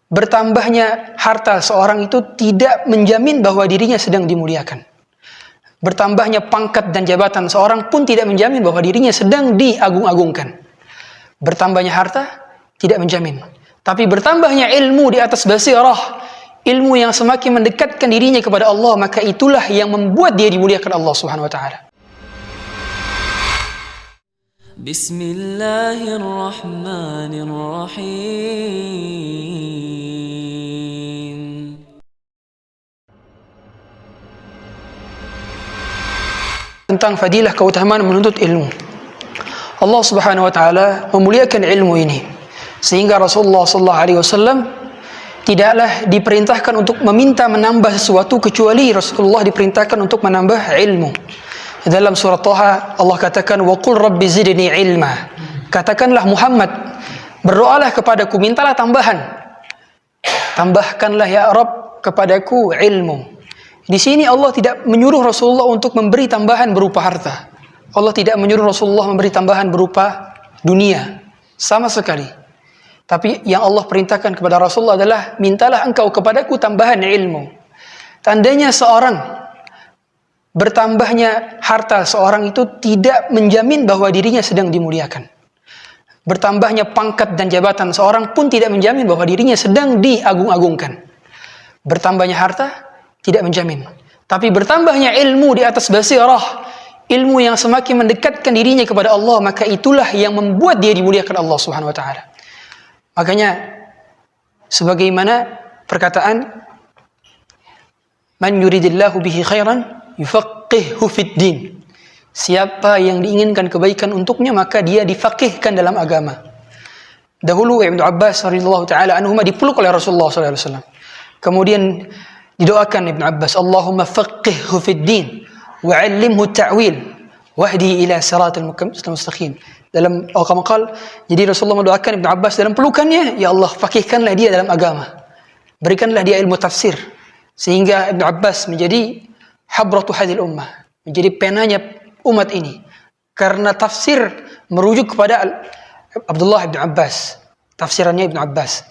Bertambahnya harta seorang itu tidak menjamin bahwa dirinya sedang dimuliakan. Bertambahnya pangkat dan jabatan seorang pun tidak menjamin bahwa dirinya sedang diagung-agungkan. Bertambahnya harta tidak menjamin. Tapi bertambahnya ilmu di atas basirah, ilmu yang semakin mendekatkan dirinya kepada Allah, maka itulah yang membuat dia dimuliakan Allah Subhanahu wa taala. Bismillahirrahmanirrahim. Tentang fadilah keutamaan menuntut ilmu. Allah Subhanahu wa taala memuliakan ilmu ini sehingga Rasulullah sallallahu alaihi wasallam tidaklah diperintahkan untuk meminta menambah sesuatu kecuali Rasulullah diperintahkan untuk menambah ilmu. Dalam surah Thaha Allah katakan wa qul rabbi zidni ilma. Katakanlah Muhammad, berdoalah kepadaku, mintalah tambahan. Tambahkanlah ya Rabb kepadaku ilmu. Di sini Allah tidak menyuruh Rasulullah untuk memberi tambahan berupa harta. Allah tidak menyuruh Rasulullah memberi tambahan berupa dunia sama sekali. Tapi yang Allah perintahkan kepada Rasulullah adalah mintalah engkau kepadaku tambahan ilmu. Tandanya bertambahnya harta seorang itu tidak menjamin bahwa dirinya sedang dimuliakan. Bertambahnya pangkat dan jabatan seorang pun tidak menjamin bahwa dirinya sedang diagung-agungkan. Bertambahnya harta tidak menjamin. Tapi bertambahnya ilmu di atas basirah, ilmu yang semakin mendekatkan dirinya kepada Allah, maka itulah yang membuat dia dimuliakan Allah Subhanahu wa taala. Makanya sebagaimana perkataan man yuridillahu bihi khairan yufaqqihhu fid din. Siapa yang diinginkan kebaikan untuknya maka dia difaqihkan dalam agama. Dahulu Ibnu Abbas radhiyallahu taala anhuma dipeluk oleh Rasulullah sallallahu alaihi wasallam. Kemudian didoakan Ibnu Abbas, Allahumma faqihhu fid din wa 'allimhu ta'wil wahdi ila siratal mustaqim. Dalam qal, jadi Rasulullah mendoakan Ibnu Abbas dalam pelukannya, ya Allah faqihkanlah dia dalam agama. Berikanlah dia ilmu tafsir sehingga Ibnu Abbas menjadi habratu hadhil ummah, menjadi penanya umat ini. Karena tafsir merujuk kepada Abdullah Ibnu Abbas, tafsirannya Ibnu Abbas.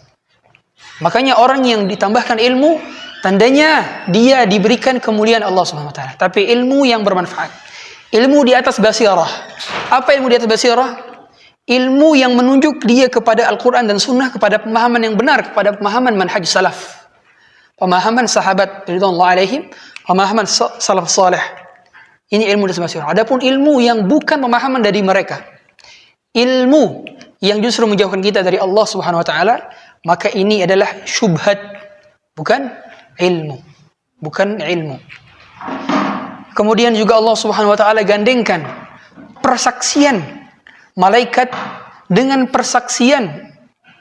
Makanya orang yang ditambahkan ilmu, tandanya dia diberikan kemuliaan Allah Subhanahu wa taala. Tapi ilmu yang bermanfaat. Ilmu di atas basirah. Apa ilmu di atas basirah? Ilmu yang menunjuk dia kepada Al-Quran dan Sunnah, kepada pemahaman yang benar, kepada pemahaman manhaj salaf. Pemahaman sahabat radhiyallahu alaihim, pemahaman salaf saleh. Ini ilmu di atas basirah. Adapun ilmu yang bukan pemahaman dari mereka, ilmu yang justru menjauhkan kita dari Allah Subhanahu wa taala, maka ini adalah syubhat, bukan ilmu. Bukan ilmu. Kemudian juga Allah Subhanahu wa taala gandengkan persaksian malaikat dengan persaksian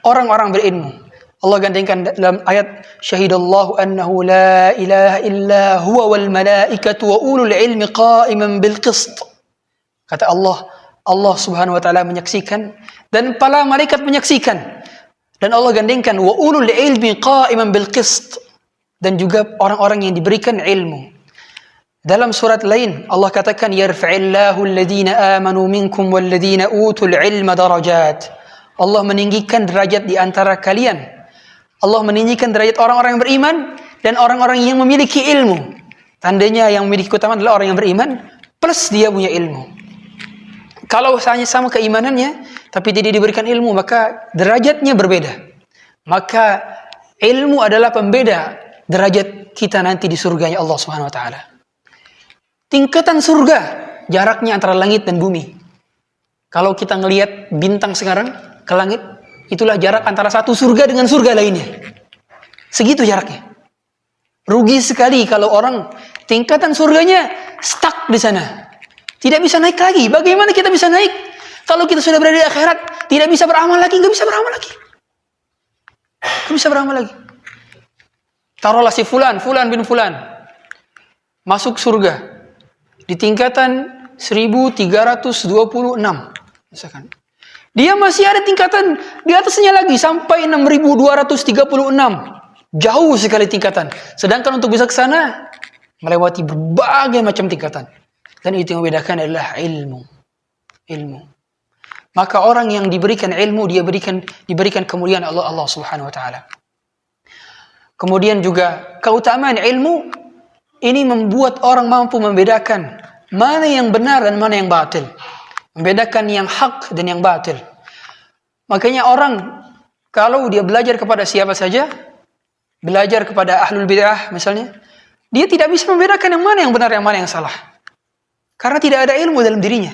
orang-orang berilmu. Allah gandengkan dalam ayat syahidallahu annahu la ilaha illa huwa wal malaikatu wa ulul ilmi qa'iman bil qist. Kata Allah, Allah Subhanahu wa taala menyaksikan dan para malaikat menyaksikan. Dan Allah gandengkan wa ulul ilmi qa'iman bil qist, dan juga orang-orang yang diberikan ilmu. Dalam surat lain Allah katakan yarfa'illahu alladhina amanu minkum walladhina utul ilma darajat. Allah meninggikan derajat di antara kalian. Allah meninggikan derajat orang-orang yang beriman dan orang-orang yang memiliki ilmu. Tandanya yang memiliki keutamaan adalah orang yang beriman plus dia punya ilmu. Kalau hanya sama keimanannya tapi tidak diberikan ilmu, maka derajatnya berbeda. Maka ilmu adalah pembeda derajat kita nanti di surganya Allah Subhanahu wa taala. Tingkatan surga jaraknya antara langit dan bumi. Kalau kita ngelihat bintang sekarang ke langit, itulah jarak antara satu surga dengan surga lainnya. Segitu jaraknya. Rugi sekali kalau orang tingkatan surganya stuck di sana. Tidak bisa naik lagi. Bagaimana kita bisa naik? Kalau kita sudah berada di akhirat, tidak bisa beramal lagi, nggak bisa beramal lagi. Nggak bisa beramal lagi. Taruhlah si Fulan bin Fulan masuk surga di tingkatan 1326 misalkan. Dia masih ada tingkatan di atasnya lagi sampai 6236. Jauh sekali tingkatan. Sedangkan untuk bisa ke sana melewati berbagai macam tingkatan. Dan itu yang membedakan adalah ilmu. Ilmu. Maka orang yang diberikan ilmu, dia diberikan kemuliaan Allah Subhanahu wa taala. Kemudian juga keutamaan ilmu ini membuat orang mampu membedakan mana yang benar dan mana yang batil. Membedakan yang hak dan yang batil. Makanya orang kalau dia belajar kepada siapa saja, belajar kepada ahlul bid'ah misalnya, dia tidak bisa membedakan yang mana yang benar, yang mana yang salah. Karena tidak ada ilmu dalam dirinya.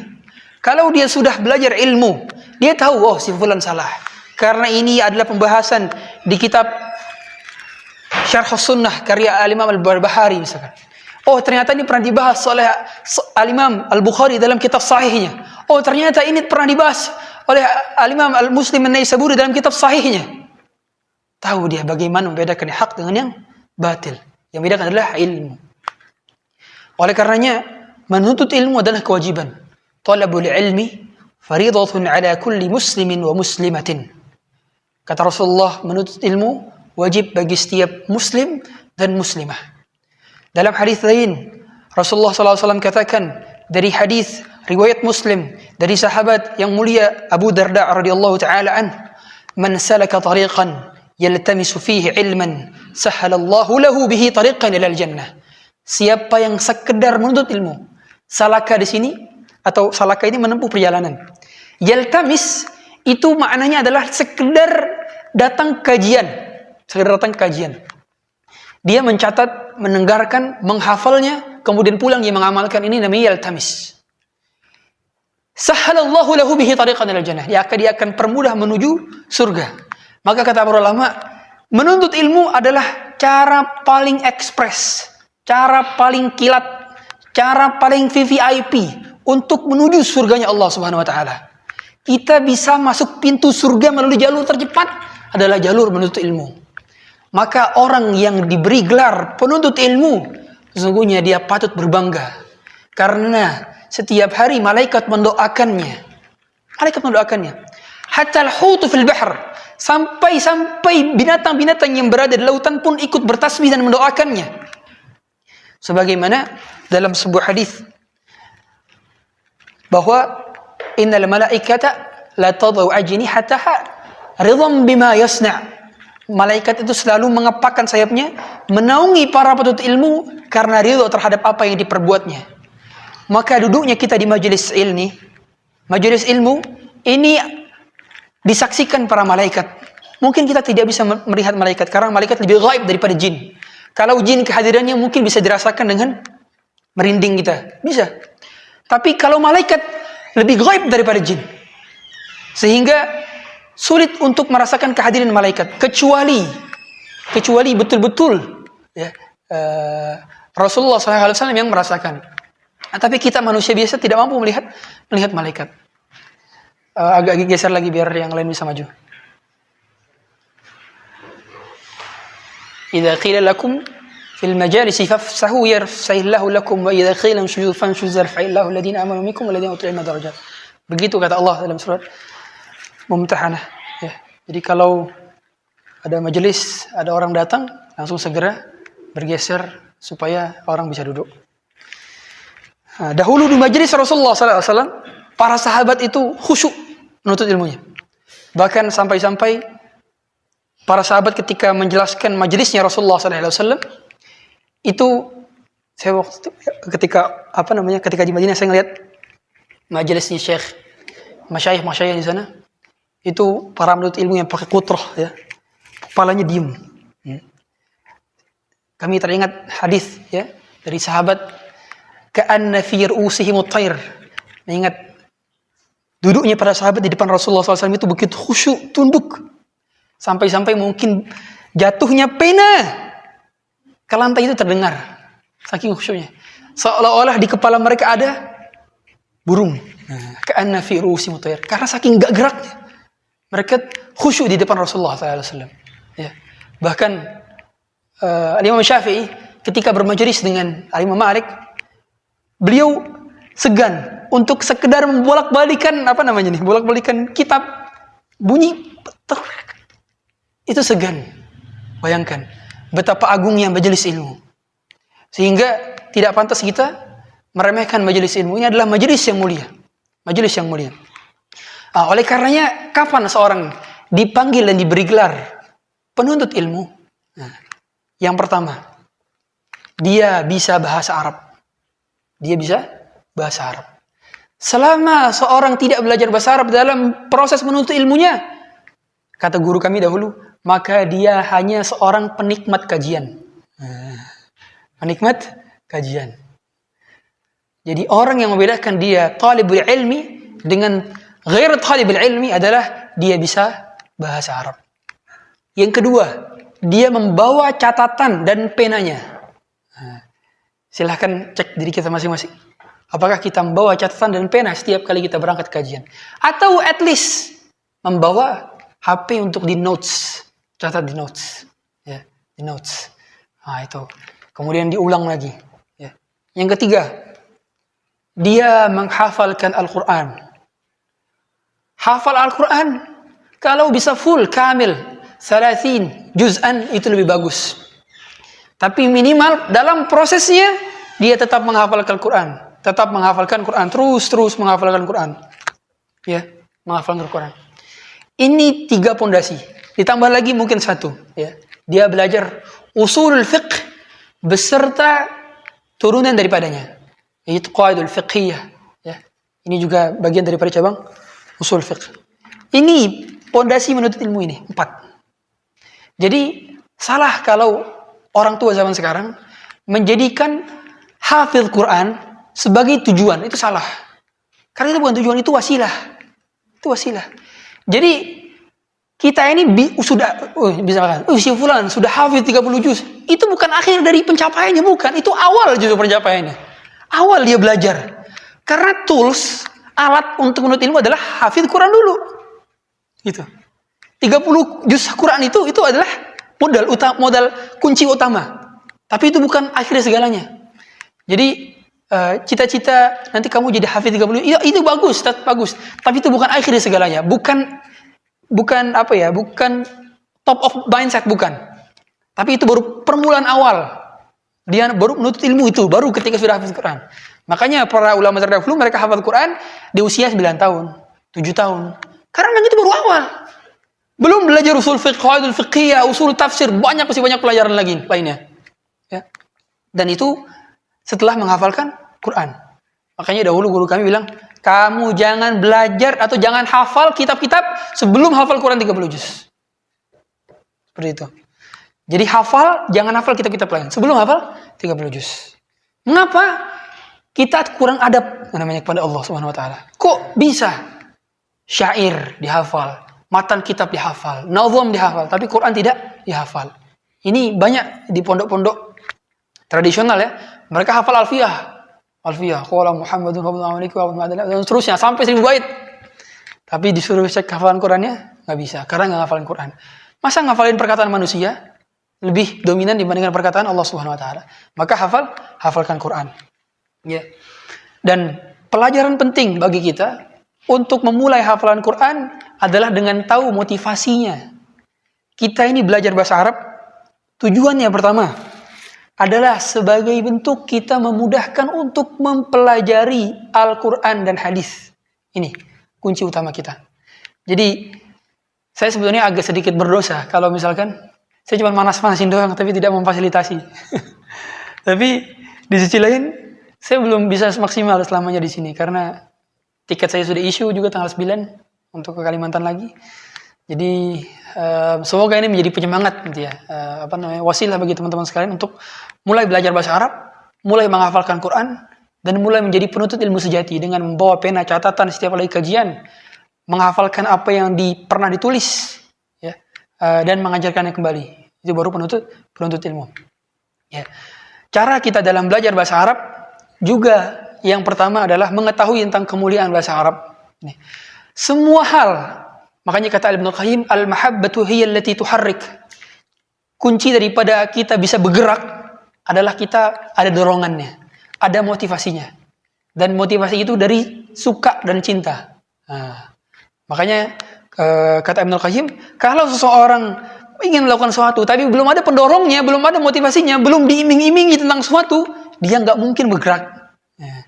Kalau dia sudah belajar ilmu, dia tahu, oh si fulan salah. Karena ini adalah pembahasan di kitab Syarh Sunnah karya Al-Imam Al-Barbahari misalkan. Oh ternyata ini pernah dibahas oleh Al-Imam Al-Bukhari dalam kitab sahihnya. Oh ternyata ini pernah dibahas oleh Al-Imam Al-Muslim An-Naisaburi dalam kitab sahihnya. Tahu dia bagaimana membedakan yang hak dengan yang batil. Yang membedakan adalah ilmu. Oleh karenanya menuntut ilmu adalah kewajiban. Talabul ilmi faridatun ala kulli muslimin wa muslimatin. Kata Rasulullah, menuntut ilmu wajib bagi setiap muslim dan muslimah. Dalam hadis lain, Rasulullah SAW katakan dari hadis riwayat Muslim dari sahabat yang mulia Abu Darda radhiyallahu taala an, "Man salaka tariqan yaltamisu fihi ilman, sahhalallahu lahu bihi tariqan ilal jannah." Siapa yang sekedar menuntut ilmu, salaka di sini atau salaka ini menempuh perjalanan. Yaltamis itu maknanya adalah sekedar datang kajian, Dia mencatat, mendengarkan, menghafalnya, kemudian pulang dia mengamalkan, ini namanya yaltamis. Sahhalallahu lahu bihi tariqan ilal jannah. Dia akan permudah menuju surga. Maka kata para ulama, menuntut ilmu adalah cara paling ekspres, cara paling kilat, cara paling VVIP untuk menuju surganya Allah Subhanahu wa taala. Kita bisa masuk pintu surga melalui jalur tercepat adalah jalur menuntut ilmu. Maka orang yang diberi gelar penuntut ilmu, sesungguhnya dia patut berbangga. Karena setiap hari malaikat mendoakannya. Hatta al-hutu fil bahr. Sampai binatang-binatang yang berada di lautan pun ikut bertasbih dan mendoakannya. Sebagaimana dalam sebuah hadis bahwa innal malaikata la tadau ajnihataha ridham bima yasna'. Malaikat itu selalu mengepakkan sayapnya menaungi para penuntut ilmu karena ridho terhadap apa yang diperbuatnya. Maka duduknya kita di majelis ilmu ini disaksikan para malaikat. Mungkin kita tidak bisa melihat malaikat karena malaikat lebih gaib daripada jin. Kalau jin kehadirannya mungkin bisa dirasakan dengan merinding kita, bisa. Tapi kalau malaikat lebih gaib daripada jin, sehingga sulit untuk merasakan kehadiran malaikat kecuali betul-betul ya, Rasulullah SAW yang merasakan. Tapi kita manusia biasa tidak mampu melihat malaikat. Agak geser lagi biar yang lain bisa maju. Idza qila lakum fil majalisi fafsahu yarfa'illahu lakum wa idza qila inshuzu fanshuzu yarfa'illahu alladhina amanu minkum walladhina utul ilma darajat. Begitu kata Allah dalam surat Mumtahanah. Ya. Jadi kalau ada majelis, ada orang datang, langsung segera bergeser supaya orang bisa duduk. Nah, dahulu di majelis Rasulullah SAW, para sahabat itu khusyuk menuntut ilmunya. Bahkan sampai-sampai para sahabat ketika menjelaskan majelisnya Rasulullah SAW, itu saya waktu ketika di Madinah saya ngelihat majelisnya Syekh, masyayikh di sana. Itu para penuntut ilmu yang pakai kutroh, ya, kepalanya diem. Kami teringat hadis ya dari sahabat, ka'anna fi ru'usihim at-tayr. Mengingat duduknya para sahabat di depan Rasulullah SAW itu begitu khusyuk, tunduk, sampai-sampai mungkin jatuhnya pena ke lantai itu terdengar, saking khusyuknya. Seolah-olah di kepala mereka ada burung. Ka'anna fi ru'usihim at-tayr. Karena saking gak geraknya. Mereka khusyuk di depan Rasulullah SAW. Ya. Bahkan Imam Syafi'i ketika bermajelis dengan Imam Malik, beliau segan untuk sekedar membolak-balikan kitab bunyi itu segan. Bayangkan betapa agungnya majelis ilmu. Sehingga tidak pantas kita meremehkan majelis ilmu. Ini adalah majelis yang mulia. Oleh karenanya, kapan seorang dipanggil dan diberi gelar penuntut ilmu? Yang pertama, dia bisa bahasa Arab. Dia bisa bahasa Arab. Selama seorang tidak belajar bahasa Arab dalam proses menuntut ilmunya, kata guru kami dahulu, maka dia hanya seorang penikmat kajian. Penikmat kajian. Jadi orang yang membedakan dia talibul ilmi dengan ghair talibul ilmi adalah dia bisa bahasa Arab. Yang kedua, dia membawa catatan dan penanya. Silahkan cek diri kita masing-masing. Apakah kita membawa catatan dan pena setiap kali kita berangkat kajian? Atau at least membawa HP untuk di notes. Catat di notes. Ya, di notes. Nah, itu. Kemudian diulang lagi. Ya. Yang ketiga, dia menghafalkan Al-Quran. Hafal Al-Quran, kalau bisa full, kamil, 30 juz'an, itu lebih bagus. Tapi minimal dalam prosesnya, dia tetap menghafalkan Al-Quran. Tetap menghafalkan Quran, terus menghafalkan Quran. Ya, menghafalkan Quran. Ini 3 pondasi. Ditambah lagi mungkin 1, ya. Dia belajar usulul fiqh beserta turunan daripadanya. Yaitu qaidul fiqhiyah, ya. Ini juga bagian daripada cabang usul fiqh. Ini pondasi menuntut ilmu ini, 4. Jadi salah kalau orang tua zaman sekarang menjadikan hafidz Quran sebagai tujuan. Itu salah. Karena itu bukan tujuan, itu wasilah. Itu wasilah. Jadi kita ini si fulan sudah hafidz 30 juz. Itu bukan akhir dari pencapaiannya, bukan. Itu awal justru pencapaiannya. Awal dia belajar. Karena tools, alat untuk menuntut ilmu adalah hafidz Quran dulu. Gitu. 30 juz Quran itu adalah modal kunci utama. Tapi itu bukan akhir segalanya. Jadi cita-cita nanti kamu jadi hafidz 30, itu bagus, bagus. Tapi itu bukan akhir segalanya. Bukan top of mindset, bukan. Tapi itu baru permulaan awal. Dia baru menuntut ilmu itu, baru ketika sudah hafidz Quran. Makanya para ulama terdahulu mereka hafal Quran di usia 9 tahun, 7 tahun. Karena itu baru awal. Belum belajar usul fiqh, qaidul fiqhiyah, usul tafsir, masih banyak pelajaran lainnya. Ya. Dan itu setelah menghafalkan Quran. Makanya dahulu guru kami bilang, kamu jangan belajar atau jangan hafal kitab-kitab sebelum hafal Quran 30 juz. Seperti itu. Jadi jangan hafal kitab-kitab lain sebelum hafal 30 juz. Mengapa? Kita kurang adab namanya kepada Allah Subhanahu wa taala. Kok bisa syair dihafal, matan kitab dihafal, nazam dihafal, tapi Quran tidak dihafal? Ini banyak di pondok-pondok tradisional, ya. Mereka hafal Alfiyah, qala Muhammadun dan seterusnya sampai 1000 bait. Tapi disuruh cek hafalan Qurannya enggak bisa, karena enggak hafalin Quran. Masa ngafalin perkataan manusia lebih dominan dibandingkan perkataan Allah Subhanahu wa taala? Maka hafalkan Quran. Ya. Dan pelajaran penting bagi kita untuk memulai hafalan Quran adalah dengan tahu motivasinya. Kita ini belajar bahasa Arab, tujuannya pertama adalah sebagai bentuk kita memudahkan untuk mempelajari Al-Quran dan hadis. Ini kunci utama kita. Jadi saya sebetulnya agak sedikit berdosa kalau misalkan saya cuma manas-manasin doang tapi tidak memfasilitasi. Tapi di sisi lain saya belum bisa maksimal selamanya di sini karena tiket saya sudah issue juga tanggal 9 untuk ke Kalimantan lagi. Jadi semoga ini menjadi penyemangat gitu ya, wasilah bagi teman-teman sekalian untuk mulai belajar bahasa Arab, mulai menghafalkan Quran, dan mulai menjadi penuntut ilmu sejati dengan membawa pena catatan setiap kali kajian, menghafalkan apa yang pernah ditulis, ya, dan mengajarkannya kembali. Itu baru penuntut ilmu. Ya. Cara kita dalam belajar bahasa Arab juga yang pertama adalah mengetahui tentang kemuliaan bahasa Arab. Nih. Semua hal, makanya kata Ibnu Qayyim, al-mahabbatu hiya allati tuharrik. Kunci daripada kita bisa bergerak adalah kita ada dorongannya, ada motivasinya. Dan motivasi itu dari suka dan cinta. Nah, makanya kata Ibnu Qayyim, kalau seseorang ingin melakukan sesuatu tapi belum ada pendorongnya, belum ada motivasinya, belum diiming-imingi tentang sesuatu, dia nggak mungkin bergerak. Nah,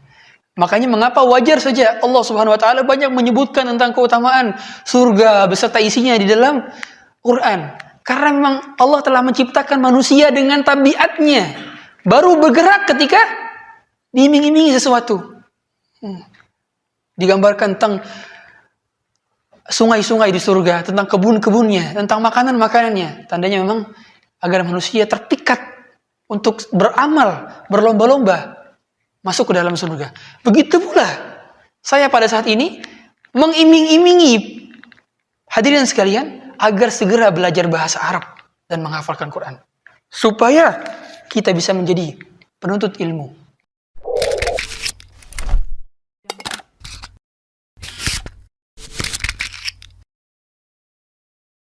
makanya mengapa wajar saja Allah Subhanahu wa taala banyak menyebutkan tentang keutamaan surga beserta isinya di dalam Quran. Karena memang Allah telah menciptakan manusia dengan tabiatnya. Baru bergerak ketika diiming-imingi sesuatu. Digambarkan tentang sungai-sungai di surga, tentang kebun-kebunnya, tentang makanan-makanannya. Tandanya memang agar manusia terpikat untuk beramal, berlomba-lomba masuk ke dalam surga. Begitu pula saya pada saat ini mengiming-imingi hadirin sekalian agar segera belajar bahasa Arab dan menghafalkan Quran. Supaya kita bisa menjadi penuntut ilmu.